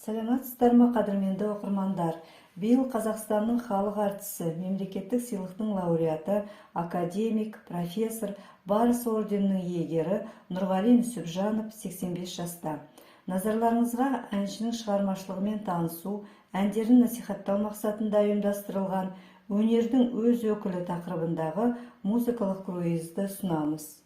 Саламатсыздар ма, қадірменді оқырмандар? Биыл Қазақстанның халық артисі, мемлекеттік сыйлықтың лауреаты, академик, профессор, Барыс орденінің иегері Нұрғали Нүсіпжанов 85 жаста. Назарларыңызға әншінің шығармашылығымен танысу, әндерін насихаттау мақсатында ұйымдастырылған өнердің өз өкілі тақырыбындағы музыкалық круизді ұсынамыз.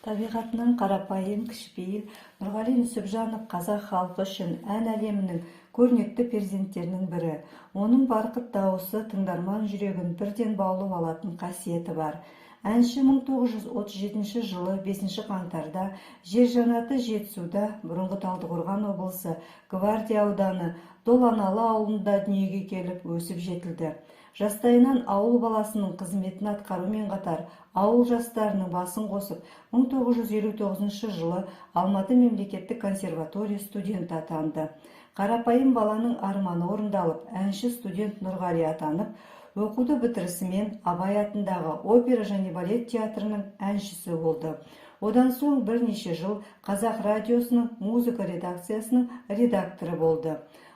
Табиғатынан қарапайым, кішіпейіл Нұрғали Нүсіпжанов қазақ халқы үшін ән әлемінің көрнекті перзенттерінің бірі. Оның барқыт дауысы тыңдарман жүрегін бірден баулып алатын қасиеті бар. Әнші 1937 жылы 5 қаңтарда жер жанаты Жетісуда, бұрынғы Талдықорған облысы, Гвардия ауданы Доланалы ауылында дүниеге келіп өсіп жетілді. Жастайынан ауыл баласының қызметін атқарумен қатар, ауыл жастарының басын қосып, 1959 жылы Алматы мемлекеттік консерватория студенті атанды. Қарапайым баланың арманы орындалып, әнші студент Нұрғали атанып, оқуды бітірісімен Абай атындағы опера және балет театрының әншісі болды. Одан соң бірнеше жыл Қазақ радиосының музыка редакциясының редакторы болды.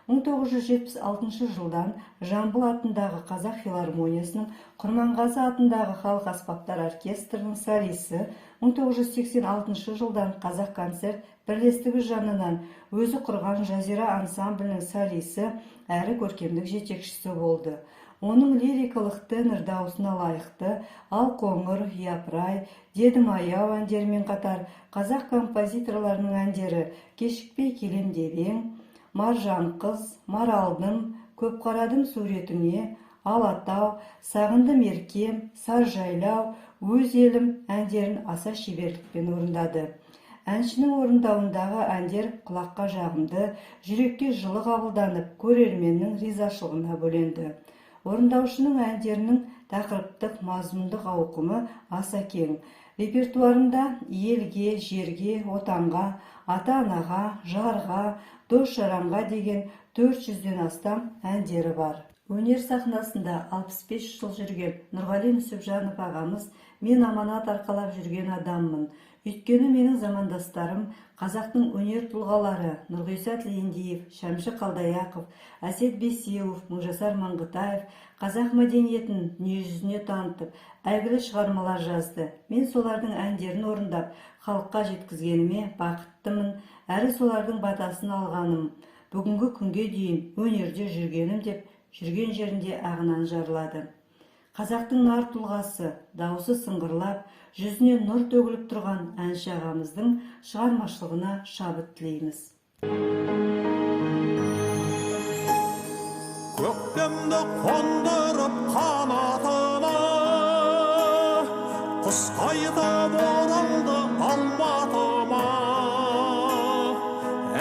1976 жылдан Жамбыл атындағы Қазақ филармониясының, Құрманғазы атындағы халық аспаптар оркестрінің солисі, 1986 жылдан Қазақ концерт бірлестігі жанынан өзі құрған Жазира ансамблінің солисі әрі көркемдік жетекшісі болды. Оның лирикалық тенор даусына лайықты Ал қоңыр, Япырай, Дедім аяу әндерімен қатар қазақ композиторларының әндері Кешікпей келем дебең, Маржан қыз, Маралдым, Көп қарадым суретіңе, Алатау, Сағындым еркем, Саржайлау, Өз елім әндерін аса шеберлікпен орындады. Әншінің орындауындағы әндер құлаққа жағымды, жүрекке жылы қабылданып, көрерменнің ризашылығына бөленді. Орындаушының әндерінің тақырыптық мазмұндық ауқымы аса кең. Репертуарында елге, жерге, отанға, ата-анаға, жарға, дос-жаранға деген 400-ден астам әндері бар. Өнер сахнасында 65 жыл жүрген Нұрғали Нүсіпжанов ағамыз мен аманат арқалап жүрген адаммын. Өйткені менің замандастарым, қазақтың өнер тұлғалары Нұрғиса Тілендиев, Шәмші Қалдаяқов, Әсет Бейсеуов, Мыңжасар Маңғытаев қазақ мәдениетін дүниежүзіне танытып, әйгілі шығармалар жазды. Мен солардың әндерін орындап, халыққа жеткізгеніме бақыттымын, әрі солардың батасын алғаным. Бүгінгі күнге дейін өнерде жүргенім деп, жүрген жерінде ағынан жарылады. Қазақтың нар тұлғасы, дауысы сыңғырлап, жүзіне нұр төгіліп тұрған әнші ағамыздың шығармашылығына шабыт тілейміз. Көктемді қондырып қанатына, құс қайтып оралды Алматыма.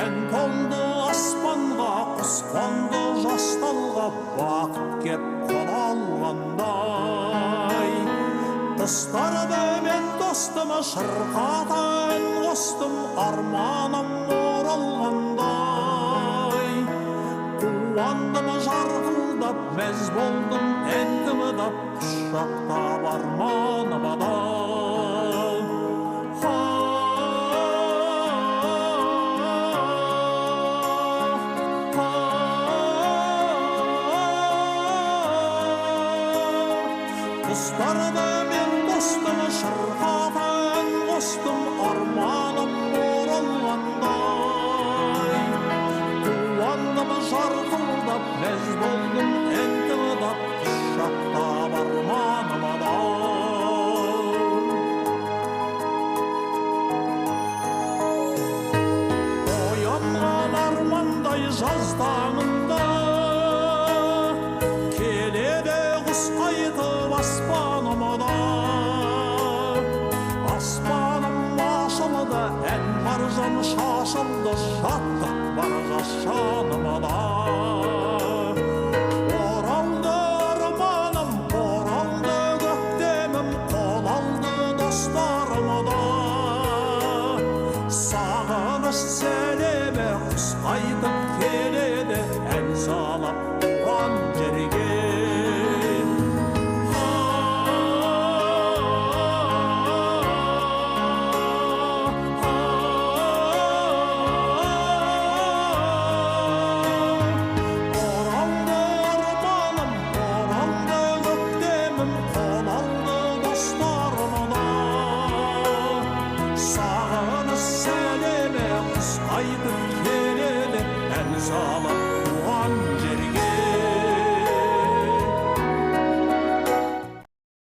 Ән толды аспанға, құс қонды жасталға, бақыт кеп қол алғандай. Достарды мен достыма шырқата ән қостым, арманым оралғандай. Қуандым жарқылдап, мәз болдым ән тыңдап, құшақтап арманыма да. Достарды мен достыма шырқата ән қостым, арманым оралғандай. Қуандым жарқылдап, мәз болдым ән тыңдап, құшақтап арманыма да. Оянған армандай жаз таңында, келеді құс қайтып аспанымда. Аспаным ашылды, ән маржан шашылды, шаттық бар жас жанымда. Оралды арманым, оралды көктемім, қол алды достарымда. Сағыныш сәлемі құс қайтып келеді, ән салып туған жерге. сағыныс сәлеме құс қайтып келеді ән салып